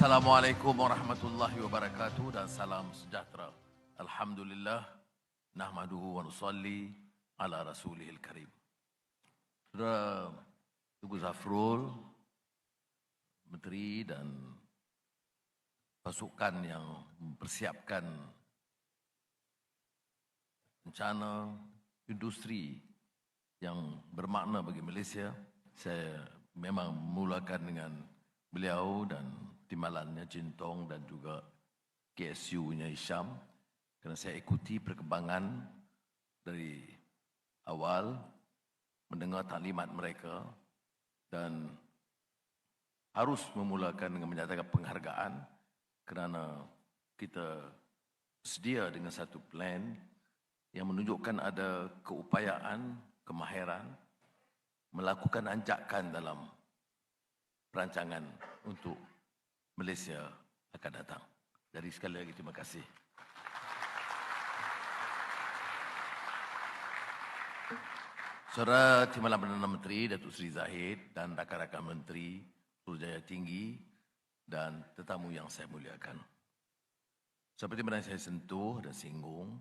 Assalamualaikum warahmatullahi wabarakatuh dan salam sejahtera. Alhamdulillah, nahmaduhu wa nusalli ala rasulihil karim. Saudara Tugu Zafrul, Menteri dan pasukan yang mempersiapkan rencana industri yang bermakna bagi Malaysia, saya memang memulakan dengan beliau dan timbalannya Jintong dan juga KSU-nya Hisham, kerana saya ikuti perkembangan dari awal, mendengar taklimat mereka dan harus memulakan dengan menyatakan penghargaan kerana kita sedia dengan satu plan yang menunjukkan ada keupayaan, kemahiran melakukan anjakan dalam perancangan untuk Malaysia akan datang. Jadi sekali lagi terima kasih. Saudara Timbalan Perdana Menteri Datuk Seri Zahid dan rakan-rakan Menteri Suruhanjaya Tinggi dan tetamu yang saya muliakan. Seperti mana saya sentuh dan singgung,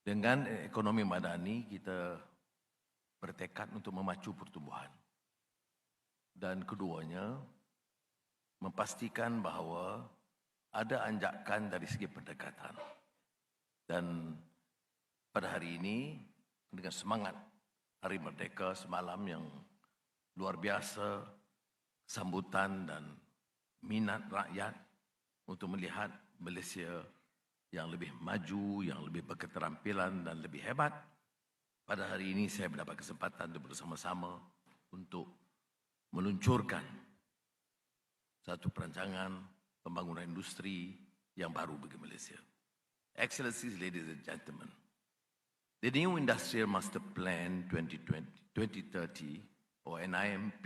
dengan ekonomi madani kita bertekad untuk memacu pertumbuhan. Dan keduanya, memastikan bahawa ada anjakan dari segi pendekatan. Dan pada hari ini, dengan semangat Hari Merdeka semalam yang luar biasa, sambutan dan minat rakyat untuk melihat Malaysia yang lebih maju, yang lebih berketerampilan dan lebih hebat. Pada hari ini saya mendapat kesempatan untuk bersama-sama untuk meluncurkan satu perancangan pembangunan industri yang baru bagi Malaysia. Excellencies, ladies and gentlemen, the new Industrial Master Plan 2030 or NIMP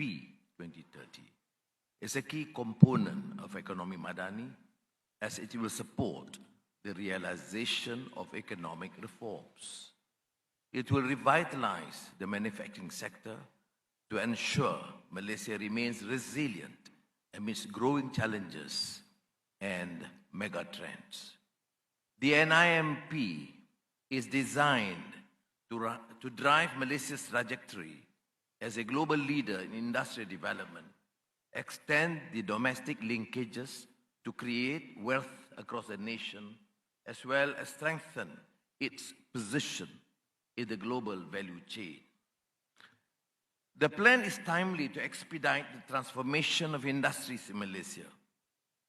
2030 is a key component of economy madani as it will support the realization of economic reforms. It will revitalize the manufacturing sector to ensure Malaysia remains resilient amidst growing challenges and mega trends. The NIMP is designed to drive Malaysia's trajectory as a global leader in industrial development, extend the domestic linkages to create wealth across the nation, as well as strengthen its position in the global value chain. The plan is timely to expedite the transformation of industries in Malaysia,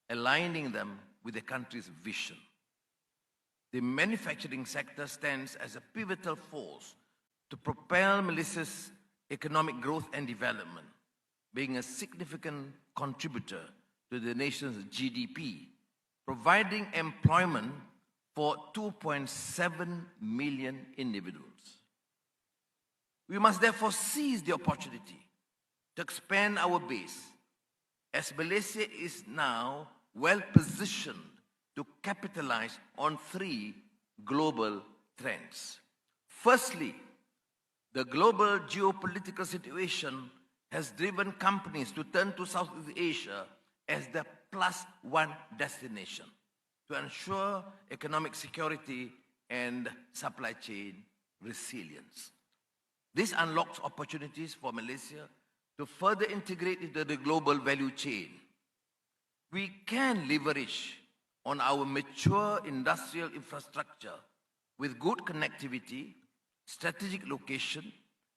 aligning them with the country's vision. The manufacturing sector stands as a pivotal force to propel Malaysia's economic growth and development, being a significant contributor to the nation's GDP, providing employment for 2.7 million individuals. We must therefore seize the opportunity to expand our base, as Malaysia is now well positioned to capitalize on three global trends. Firstly, the global geopolitical situation has driven companies to turn to Southeast Asia as the +1 destination to ensure economic security and supply chain resilience. This unlocks opportunities for Malaysia to further integrate into the global value chain. We can leverage on our mature industrial infrastructure with good connectivity, strategic location,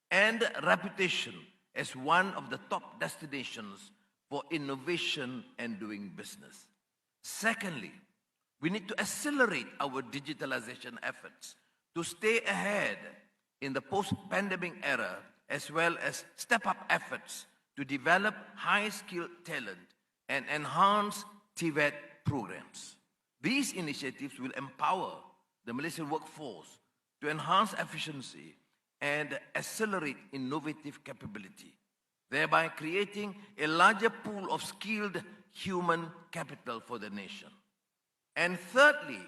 and reputation as one of the top destinations for innovation and doing business. Secondly, we need to accelerate our digitalization efforts to stay ahead in the post-pandemic era, as well as step up efforts to develop high-skilled talent and enhance TVET programs. These initiatives will empower the Malaysian workforce to enhance efficiency and accelerate innovative capability, thereby creating a larger pool of skilled human capital for the nation. And thirdly,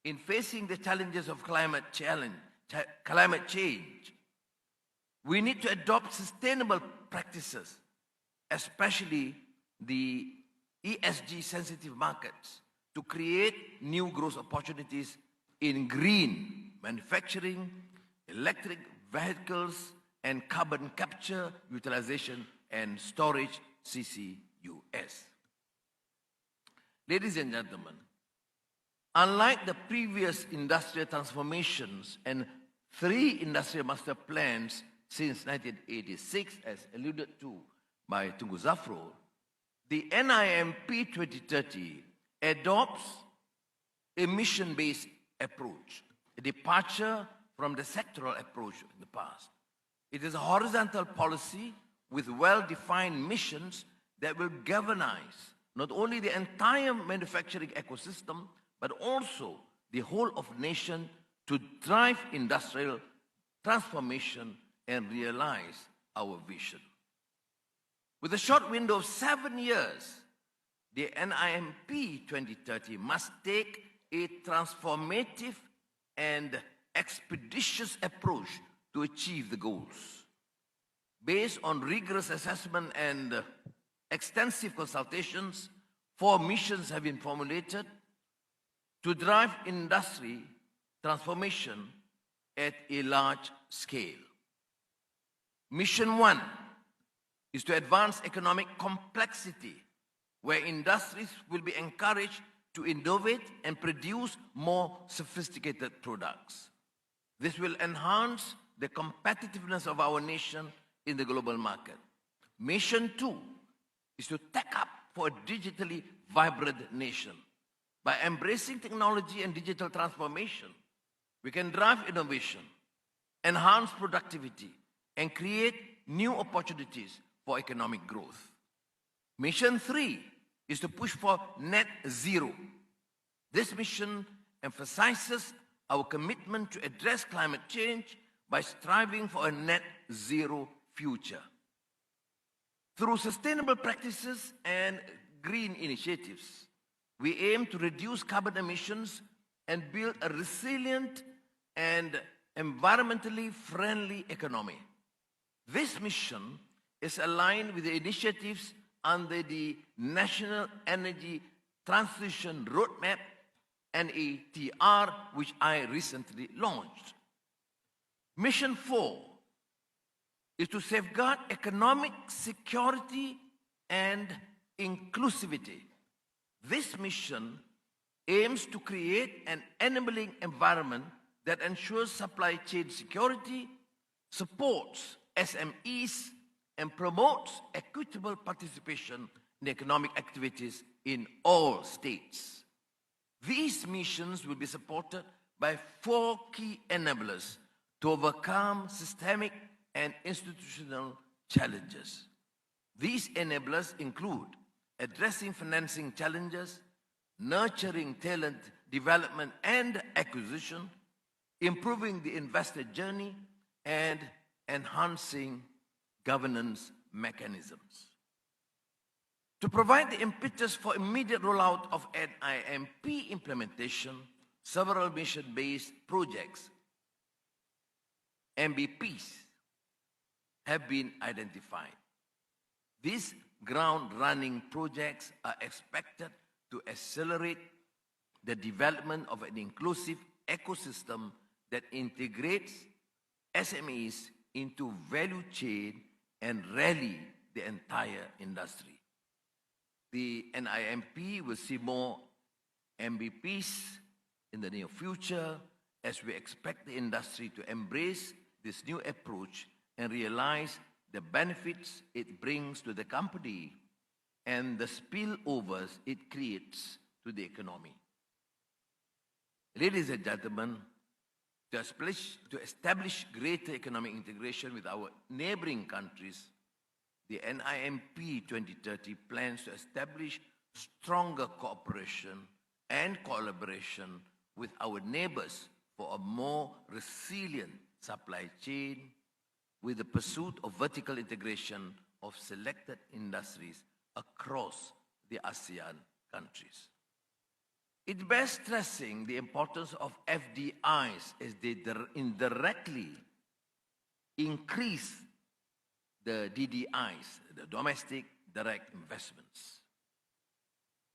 in facing the challenges of climate change, we need to adopt sustainable practices, especially the ESG-sensitive markets to create new growth opportunities in green manufacturing, electric vehicles, and carbon capture, utilization, and storage, CCUS. Ladies and gentlemen, unlike the previous industrial transformations and 3 industrial master plans since 1986, as alluded to by Tunku Zafrul, the NIMP 2030 adopts a mission-based approach, a departure from the sectoral approach in the past. It is a horizontal policy with well-defined missions that will galvanize not only the entire manufacturing ecosystem, but also the whole of the nation to drive industrial transformation and realize our vision. With a short window of 7 years, the NIMP 2030 must take a transformative and expeditious approach to achieve the goals. Based on rigorous assessment and extensive consultations, 4 missions have been formulated to drive industry transformation at a large scale. Mission 1 is to advance economic complexity, where industries will be encouraged to innovate and produce more sophisticated products. This will enhance the competitiveness of our nation in the global market. Mission 2 is to take up for a digitally vibrant nation. By embracing technology and digital transformation, we can drive innovation, enhance productivity, and create new opportunities for economic growth. Mission 3 is to push for net zero. This mission emphasizes our commitment to address climate change by striving for a net zero future. Through sustainable practices and green initiatives, we aim to reduce carbon emissions and build a resilient and environmentally friendly economy. This mission is aligned with the initiatives under the National Energy Transition Roadmap, NETR, which I recently launched. Mission 4 is to safeguard economic security and inclusivity. This mission aims to create an enabling environment that ensures supply chain security, supports SMEs, and promotes equitable participation in economic activities in all states. These missions will be supported by 4 key enablers to overcome systemic and institutional challenges. These enablers include addressing financing challenges, nurturing talent development and acquisition, improving the investor journey, and enhancing governance mechanisms. To provide the impetus for immediate rollout of NIMP implementation, several mission-based projects, MBPs, have been identified. These ground-running projects are expected to accelerate the development of an inclusive ecosystem that integrates SMEs into value chain and rally the entire industry. The NIMP will see more MBPs in the near future as we expect the industry to embrace this new approach and realize the benefits it brings to the company and the spillovers it creates to the economy. Ladies and gentlemen, to establish greater economic integration with our neighboring countries, the NIMP 2030 plans to establish stronger cooperation and collaboration with our neighbors for a more resilient supply chain, with the pursuit of vertical integration of selected industries across the ASEAN countries. It bears stressing the importance of FDIs as they indirectly increase the DDIs, the domestic direct investments.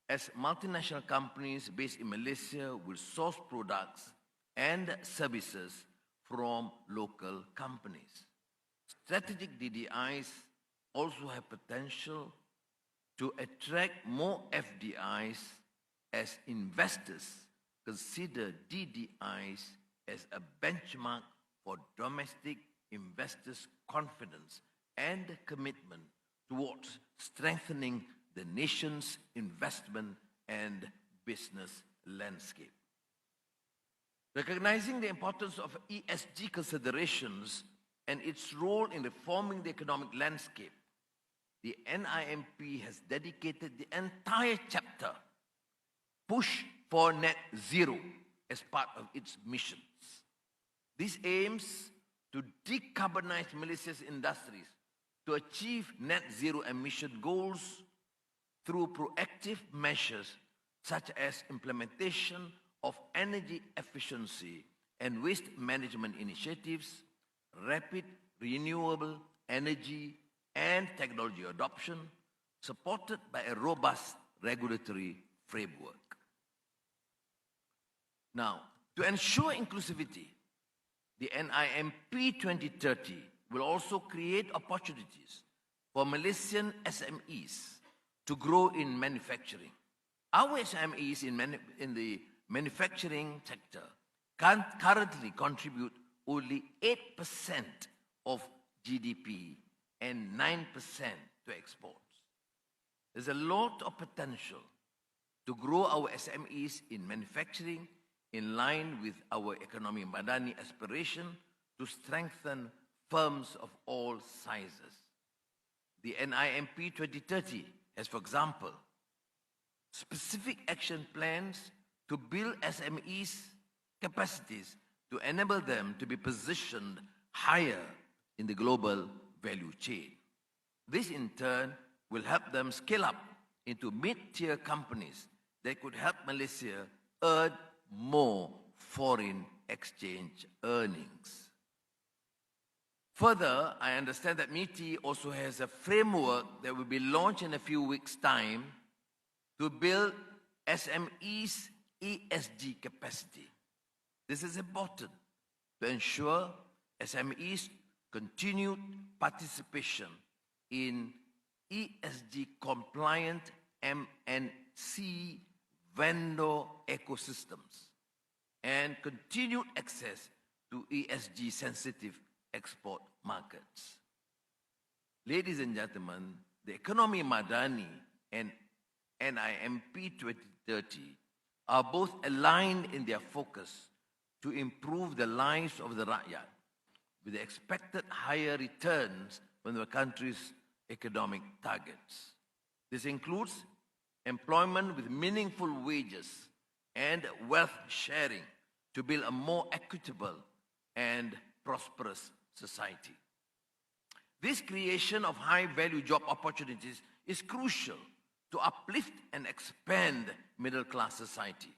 As multinational companies based in Malaysia will source products and services from local companies. Strategic DDIs also have potential to attract more FDIs as investors consider DDIs as a benchmark for domestic investors' confidence and commitment towards strengthening the nation's investment and business landscape. Recognizing the importance of ESG considerations and its role in reforming the economic landscape, the NIMP has dedicated the entire chapter, Push for Net Zero, as part of its missions. This aims to decarbonize Malaysia's industries to achieve net zero emission goals through proactive measures such as implementation of energy efficiency and waste management initiatives, rapid renewable energy and technology adoption, supported by a robust regulatory framework. Now, to ensure inclusivity, the NIMP 2030 will also create opportunities for Malaysian SMEs to grow in manufacturing. Our SMEs in the manufacturing sector currently contribute only 8% of GDP and 9% to exports. There's a lot of potential to grow our SMEs in manufacturing in line with our economy Madani aspiration to strengthen firms of all sizes. The NIMP 2030 has, for example, specific action plans to build SMEs' capacities to enable them to be positioned higher in the global value chain. This, in turn, will help them scale up into mid-tier companies that could help Malaysia earn more foreign exchange earnings. Further, I understand that MITI also has a framework that will be launched in a few weeks' time to build SMEs' ESG capacity. This is important to ensure SMEs' continued participation in ESG-compliant MNC vendor ecosystems and continued access to ESG-sensitive export markets. Ladies and gentlemen, the economy Madani and NIMP 2030 are both aligned in their focus to improve the lives of the rakyat with the expected higher returns from the country's economic targets. This includes employment with meaningful wages and wealth sharing to build a more equitable and prosperous society. This creation of high-value job opportunities is crucial to uplift and expand middle-class society.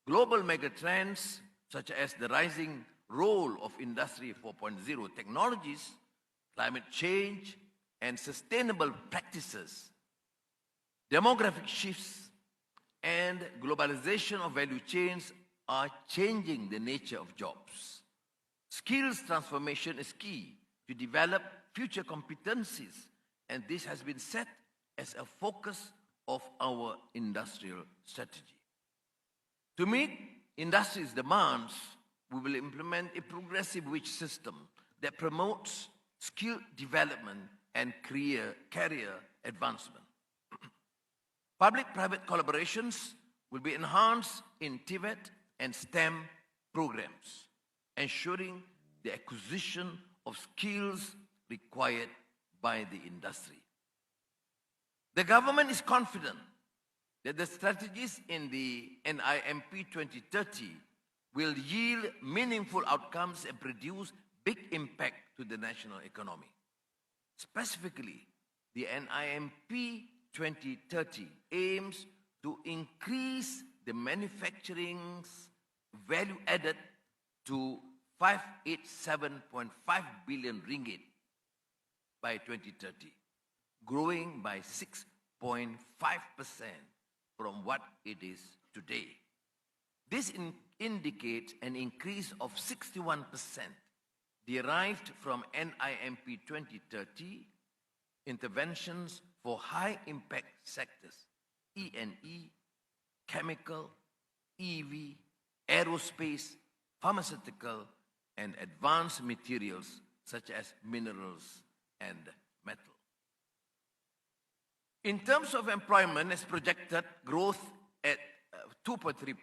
Global megatrends, such as the rising role of Industry 4.0 technologies, climate change, and sustainable practices, demographic shifts, and globalization of value chains are changing the nature of jobs. Skills transformation is key to develop future competencies, and this has been set as a focus of our industrial strategy. To meet industry's demands, we will implement a progressive wage system that promotes skill development and career advancement. Public-private collaborations will be enhanced in TVET and STEM programs, ensuring the acquisition of skills required by the industry. The government is confident that the strategies in the NIMP 2030 will yield meaningful outcomes and produce big impact to the national economy. Specifically, the NIMP 2030 aims to increase the manufacturing's value added to 587.5 billion ringgit by 2030, growing by 6.5% from what it is today. This indicates an increase of 61% derived from NIMP 2030 interventions for high-impact sectors, E&E, chemical, EV, aerospace, pharmaceutical, and advanced materials such as minerals and metal. In terms of employment, as projected, growth at 2.3%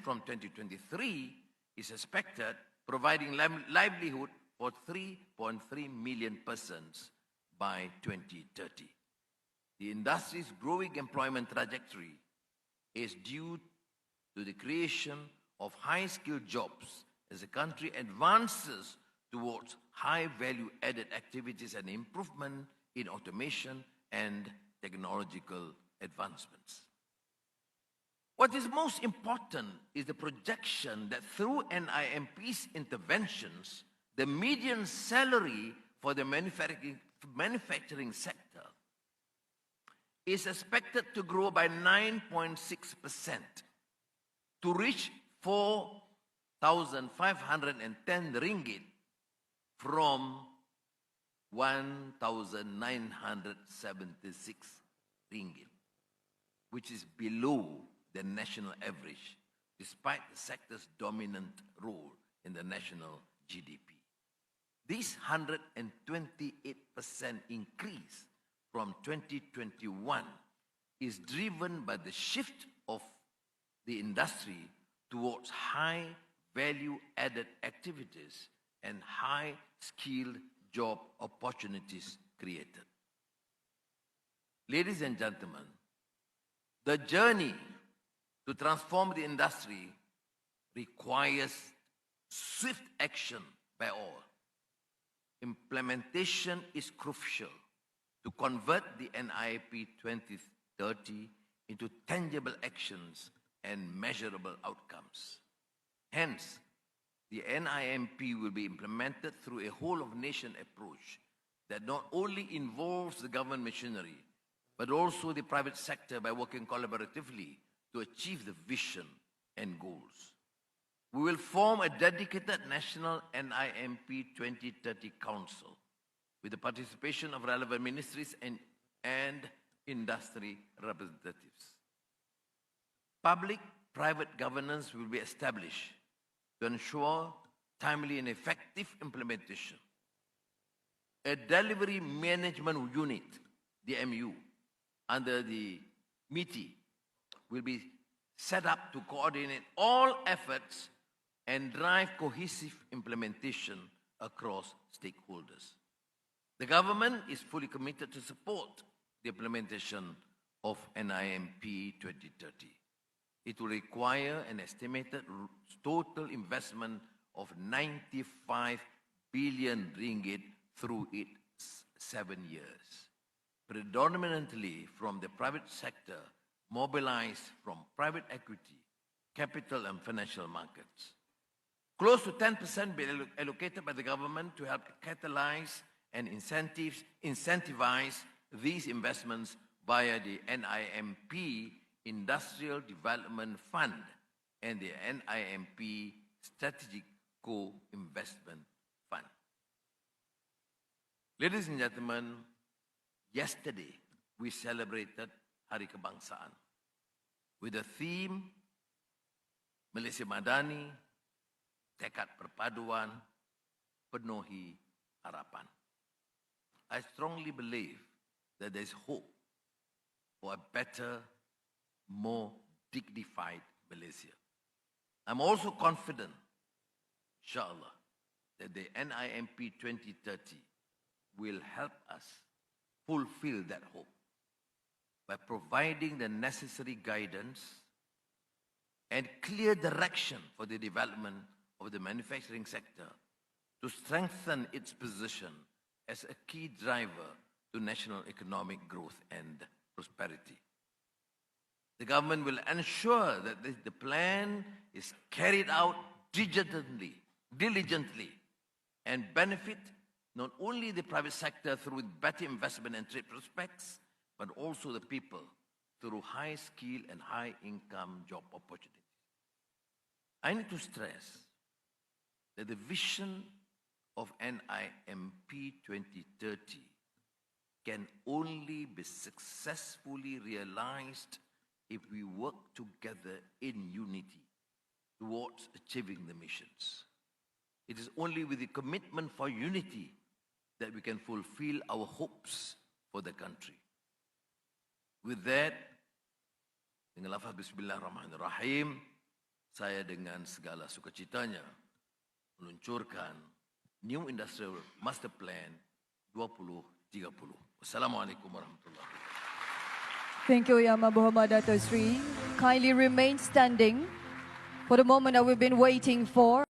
from 2023 is expected, providing livelihood for 3.3 million persons by 2030. The industry's growing employment trajectory is due to the creation of high-skilled jobs as the country advances towards high-value-added activities and improvement in automation and technological advancements. What is most important is the projection that through NIMP's interventions, the median salary for the manufacturing sector is expected to grow by 9.6% to reach 4,510 ringgit from 1,976 ringgit, which is below the national average, despite the sector's dominant role in the national GDP. This 128% increase from 2021 is driven by the shift of the industry towards high value-added activities and high-skilled job opportunities created. Ladies and gentlemen, the journey to transform the industry requires swift action by all. Implementation is crucial to convert the NIP 2030 into tangible actions and measurable outcomes. Hence, the NIMP will be implemented through a whole-of-nation approach that not only involves the government machinery, but also the private sector by working collaboratively to achieve the vision and goals. We will form a dedicated National NIMP 2030 Council with the participation of relevant ministries and industry representatives. Public-private governance will be established to ensure timely and effective implementation. A delivery management unit, DMU, under the MITI will be set up to coordinate all efforts and drive cohesive implementation across stakeholders. The government is fully committed to support the implementation of NIMP 2030. It will require an estimated total investment of 95 billion ringgit through its 7 years, predominantly from the private sector, mobilized from private equity, capital and financial markets. Close to 10% be allocated by the government to help catalyze and incentivize these investments via the NIMP Industrial Development Fund and the NIMP Strategic Co-Investment Fund. Ladies and gentlemen, yesterday we celebrated Hari Kebangsaan with the theme Malaysia Madani, Tekad Perpaduan, Penuhi Harapan. I strongly believe that there is hope for a better, more dignified Malaysia. I'm also confident, inshallah, that the NIMP 2030 will help us fulfill that hope by providing the necessary guidance and clear direction for the development of the manufacturing sector to strengthen its position as a key driver to national economic growth and prosperity. The government will ensure that the plan is carried out diligently and benefit not only the private sector through better investment and trade prospects, but also the people through high skill and high income job opportunities. I need to stress that the vision of NIMP 2030 can only be successfully realized if we work together in unity towards achieving the missions. It is only with the commitment for unity that we can fulfill our hopes for the country. With that, dengan lafaz Bismillahirrahmanirrahim, saya dengan segala sukacitanya meluncurkan New Industrial Master Plan 2030. Wassalamualaikum warahmatullahi wabarakatuh. Thank you, Yang Muhammad Dato Seri. Kindly remain standing for the moment that we've been waiting for.